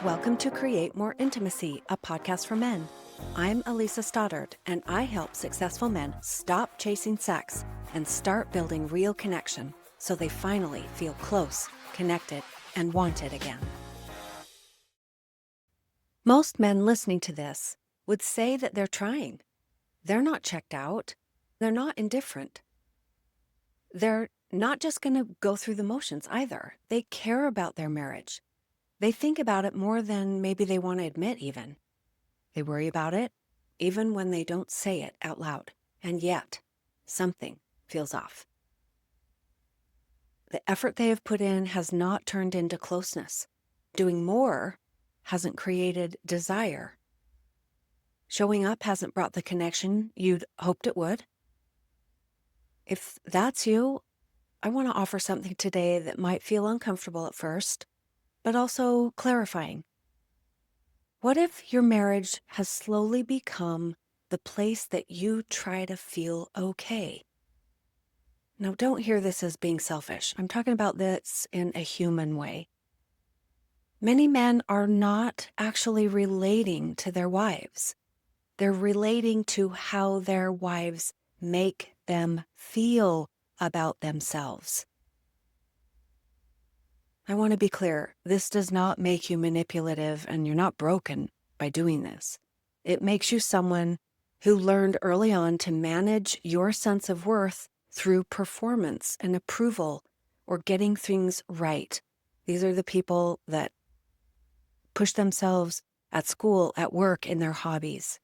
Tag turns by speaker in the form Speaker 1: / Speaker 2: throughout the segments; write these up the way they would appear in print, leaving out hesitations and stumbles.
Speaker 1: Welcome to Create More Intimacy, a podcast for men. I'm Elisa Stoddard, and I help successful men stop chasing sex and start building real connection so they finally feel close, connected, and wanted again. Most men listening to this would say that they're trying. They're not checked out. They're not indifferent. They're not just going to go through the motions either. They care about their marriage. They think about it more than maybe they want to admit even. They worry about it, even when they don't say it out loud. And yet, something feels off. The effort they have put in has not turned into closeness. Doing more hasn't created desire. Showing up hasn't brought the connection you'd hoped it would. If that's you, I want to offer something today that might feel uncomfortable at first, but also clarifying. What if your marriage has slowly become the place that you try to feel okay? Now, don't hear this as being selfish. I'm talking about this in a human way. Many men are not actually relating to their wives. They're relating to how their wives make them feel about themselves. I want to be clear, this does not make you manipulative, and you're not broken by doing this. It makes you someone who learned early on to manage your sense of worth through performance and approval or getting things right. These are the people that push themselves at school, at work, in their hobbies.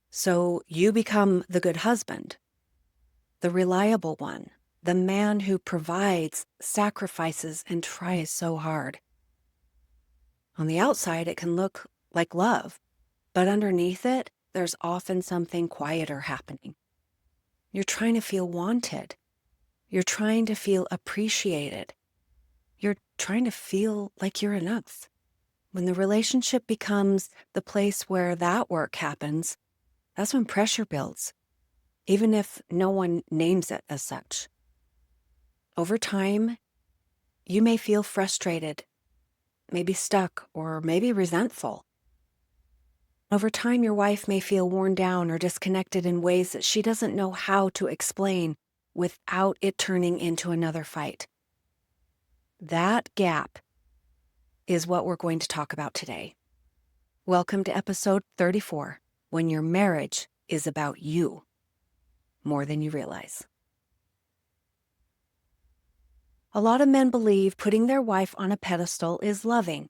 Speaker 1: So you become the good husband, the reliable one, the man who provides, sacrifices, and tries so hard. On the outside, it can look like love, but underneath it, there's often something quieter happening. You're trying to feel wanted. You're trying to feel appreciated. You're trying to feel like you're enough. When the relationship becomes the place where that work happens, that's when pressure builds, even if no one names it as such. Over time, you may feel frustrated, maybe stuck, or maybe resentful. Over time, your wife may feel worn down or disconnected in ways that she doesn't know how to explain without it turning into another fight. That gap is what we're going to talk about today. Welcome to episode 34, when your marriage is about you more than you realize. A lot of men believe putting their wife on a pedestal is loving.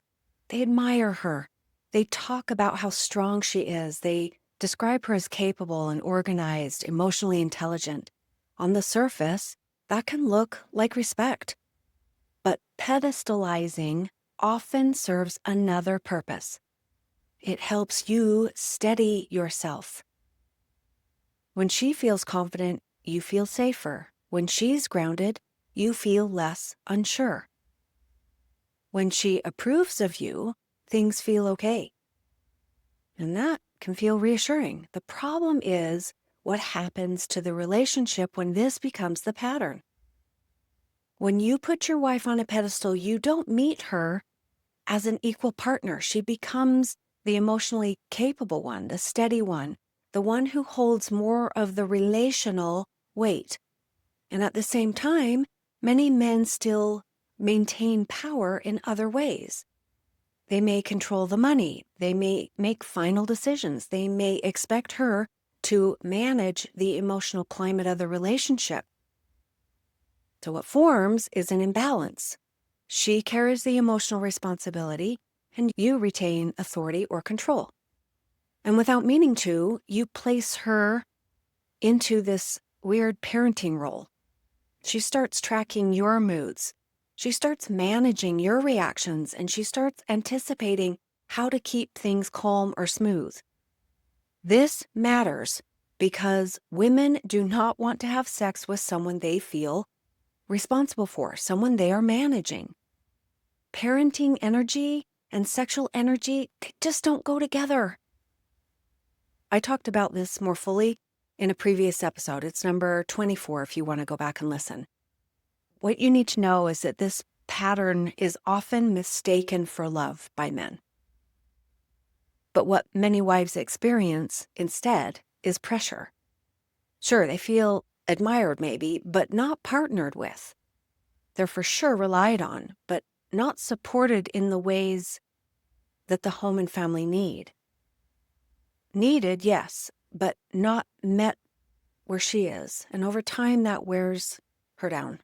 Speaker 1: They admire her. They talk about how strong she is. They describe her as capable and organized, emotionally intelligent. On the surface, that can look like respect. But pedestalizing often serves another purpose. It helps you steady yourself. When she feels confident, you feel safer. When she's grounded, you feel less unsure. When she approves of you, things feel okay. And that can feel reassuring. The problem is what happens to the relationship when this becomes the pattern. When you put your wife on a pedestal, you don't meet her as an equal partner. She becomes the emotionally capable one, the steady one, the one who holds more of the relational weight. And at the same time, many men still maintain power in other ways. They may control the money. They may make final decisions. They may expect her to manage the emotional climate of the relationship. So what forms is an imbalance. She carries the emotional responsibility, and you retain authority or control. And without meaning to, you place her into this weird parenting role. She starts tracking your moods. She starts managing your reactions, and she starts anticipating how to keep things calm or smooth. This matters because women do not want to have sex with someone they feel responsible for, someone they are managing. Parenting energy and sexual energy, they just don't go together. I talked about this more fully in a previous episode. It's number 24 if you want to go back and listen. What you need to know is that this pattern is often mistaken for love by men. But what many wives experience instead is pressure. Sure, they feel admired maybe, but not partnered with. They're for sure relied on, but not supported in the ways that the home and family need. Needed, yes, but not met where she is. And over time, that wears her down.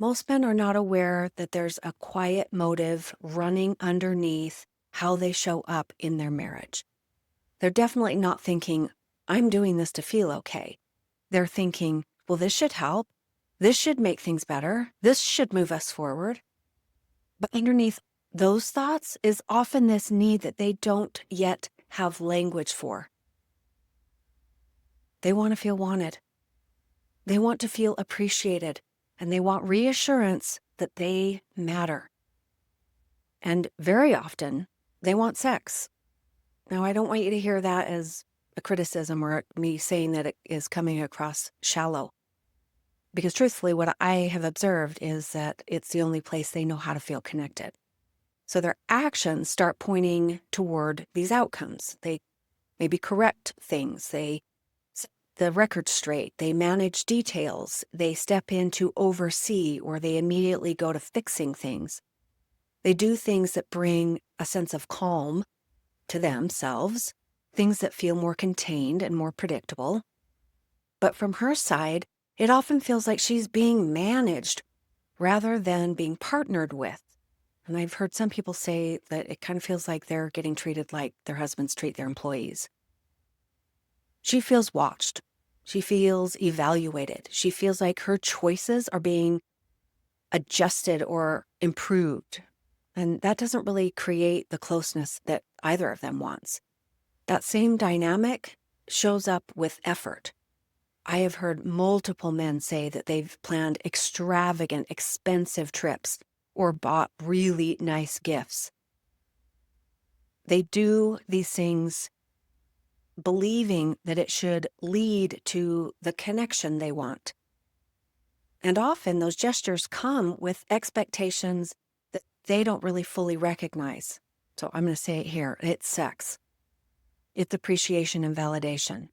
Speaker 1: Most men are not aware that there's a quiet motive running underneath how they show up in their marriage. They're definitely not thinking, I'm doing this to feel okay. They're thinking, well, this should help. This should make things better. This should move us forward. But underneath those thoughts is often this need that they don't yet have language for. They want to feel wanted. They want to feel appreciated, and they want reassurance that they matter. And very often, they want sex. Now, I don't want you to hear that as a criticism or me saying that it is coming across shallow. Because truthfully, what I have observed is that it's the only place they know how to feel connected. So their actions start pointing toward these outcomes. They maybe correct things. They set the record straight. They manage details. They step in to oversee, or they immediately go to fixing things. They do things that bring a sense of calm to themselves, things that feel more contained and more predictable. But from her side, it often feels like she's being managed rather than being partnered with. And I've heard some people say that it kind of feels like they're getting treated like their husbands treat their employees. She feels watched. She feels evaluated. She feels like her choices are being adjusted or improved. And that doesn't really create the closeness that either of them wants. That same dynamic shows up with effort. I have heard multiple men say that they've planned extravagant, expensive trips or bought really nice gifts. They do these things believing that it should lead to the connection they want. And often those gestures come with expectations that they don't really fully recognize. So I'm going to say it here. It's sex. It's appreciation and validation.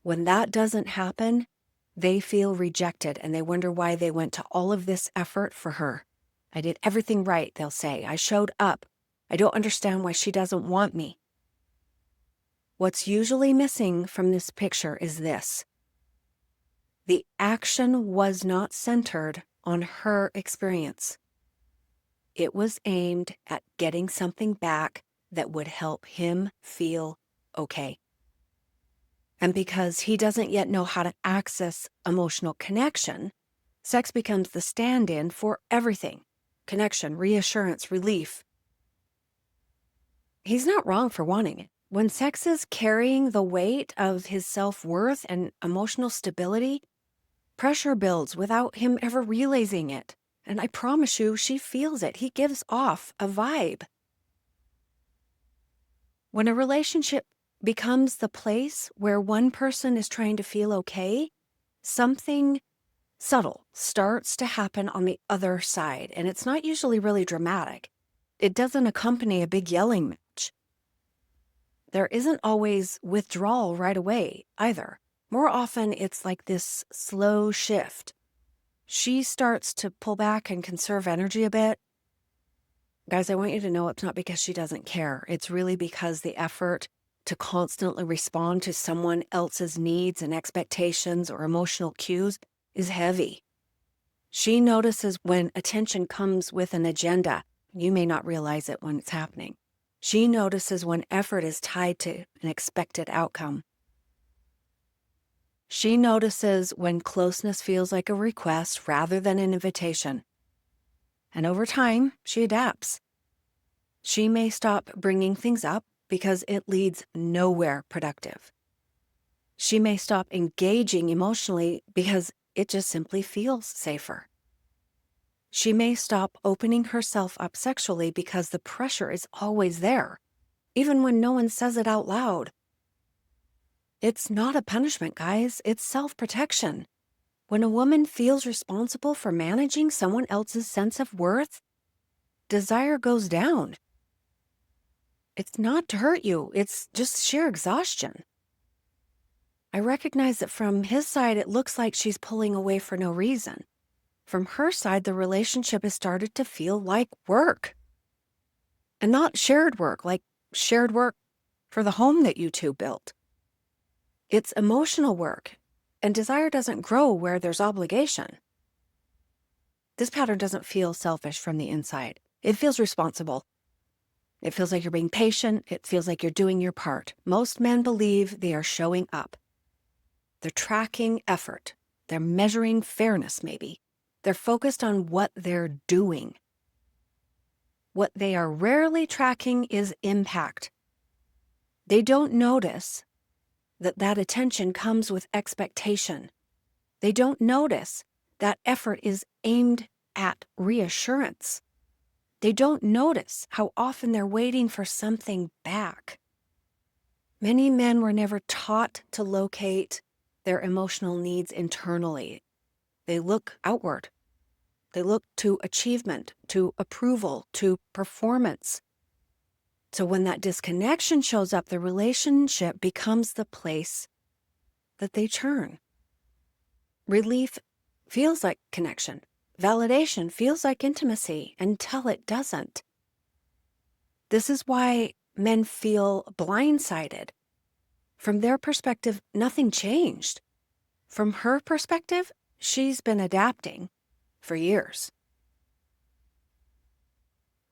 Speaker 1: When that doesn't happen, they feel rejected and they wonder why they went to all of this effort for her. I did everything right, they'll say. I showed up. I don't understand why she doesn't want me. What's usually missing from this picture is this. The action was not centered on her experience. It was aimed at getting something back that would help him feel okay. And because he doesn't yet know how to access emotional connection, sex becomes the stand-in for everything. Connection, reassurance, relief. He's not wrong for wanting it. When sex is carrying the weight of his self-worth and emotional stability, pressure builds without him ever realizing it. And I promise you, she feels it. He gives off a vibe. When a relationship becomes the place where one person is trying to feel okay, something subtle starts to happen on the other side. And it's not usually really dramatic. It doesn't accompany a big yelling match. There isn't always withdrawal right away either. More often, it's like this slow shift. She starts to pull back and conserve energy a bit. Guys, I want you to know it's not because she doesn't care. It's really because the effort to constantly respond to someone else's needs and expectations or emotional cues is heavy. She notices when attention comes with an agenda. You may not realize it when it's happening. She notices when effort is tied to an expected outcome. She notices when closeness feels like a request rather than an invitation. And over time, she adapts. She may stop bringing things up because it leads nowhere productive. She may stop engaging emotionally because it just simply feels safer. She may stop opening herself up sexually because the pressure is always there, even when no one says it out loud. It's not a punishment, guys. It's self-protection. When a woman feels responsible for managing someone else's sense of worth, desire goes down. It's not to hurt you, it's just sheer exhaustion. I recognize that from his side, it looks like she's pulling away for no reason. From her side, the relationship has started to feel like work. And not shared work, like shared work for the home that you two built. It's emotional work, and desire doesn't grow where there's obligation. This pattern doesn't feel selfish from the inside. It feels responsible. It feels like you're being patient. It feels like you're doing your part. Most men believe they are showing up. They're tracking effort. They're measuring fairness, maybe. They're focused on what they're doing. What they are rarely tracking is impact. They don't notice that attention comes with expectation. They don't notice that effort is aimed at reassurance. They don't notice how often they're waiting for something back. Many men were never taught to locate their emotional needs internally. They look outward. They look to achievement, to approval, to performance. So when that disconnection shows up, the relationship becomes the place that they turn. Relief feels like connection. Validation feels like intimacy until it doesn't. This is why men feel blindsided. From their perspective, nothing changed. From her perspective, she's been adapting for years.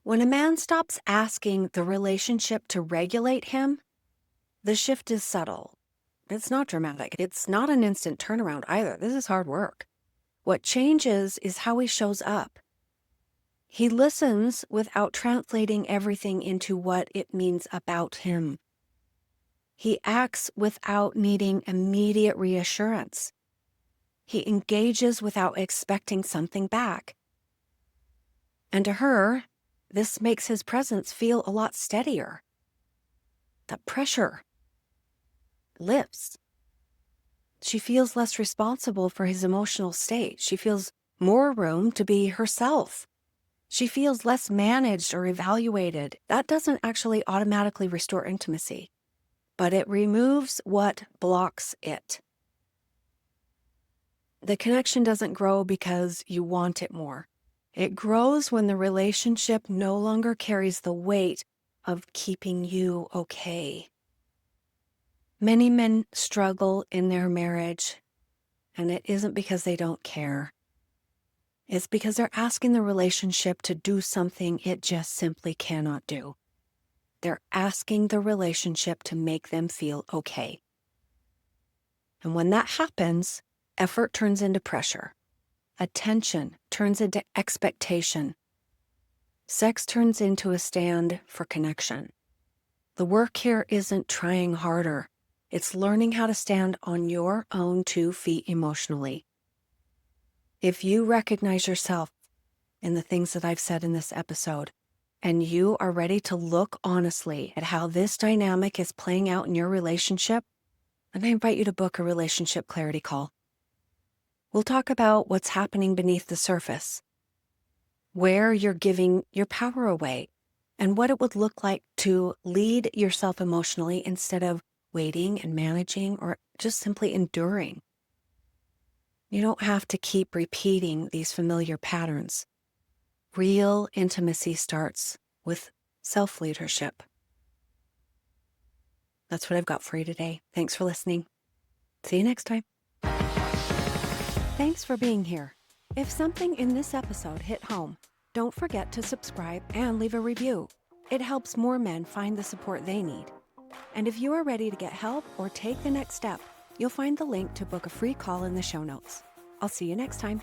Speaker 1: When a man stops asking the relationship to regulate him, the shift is subtle. It's not dramatic. It's not an instant turnaround either. This is hard work. What changes is how he shows up. He listens without translating everything into what it means about him. He acts without needing immediate reassurance. He engages without expecting something back. And to her, this makes his presence feel a lot steadier. The pressure lifts. She feels less responsible for his emotional state. She feels more room to be herself. She feels less managed or evaluated. That doesn't actually automatically restore intimacy, but it removes what blocks it. The connection doesn't grow because you want it more. It grows when the relationship no longer carries the weight of keeping you okay. Many men struggle in their marriage, and it isn't because they don't care. It's because they're asking the relationship to do something it just simply cannot do. They're asking the relationship to make them feel okay. And when that happens, effort turns into pressure. Attention turns into expectation. Sex turns into a stand for connection. The work here isn't trying harder. It's learning how to stand on your own 2 feet emotionally. If you recognize yourself in the things that I've said in this episode, and you are ready to look honestly at how this dynamic is playing out in your relationship, then I invite you to book a relationship clarity call. We'll talk about what's happening beneath the surface, where you're giving your power away, and what it would look like to lead yourself emotionally instead of waiting and managing or just simply enduring. You don't have to keep repeating these familiar patterns. Real intimacy starts with self-leadership. That's what I've got for you today. Thanks for listening. See you next time. Thanks for being here. If something in this episode hit home, don't forget to subscribe and leave a review. It helps more men find the support they need. And if you are ready to get help or take the next step, you'll find the link to book a free call in the show notes. I'll see you next time.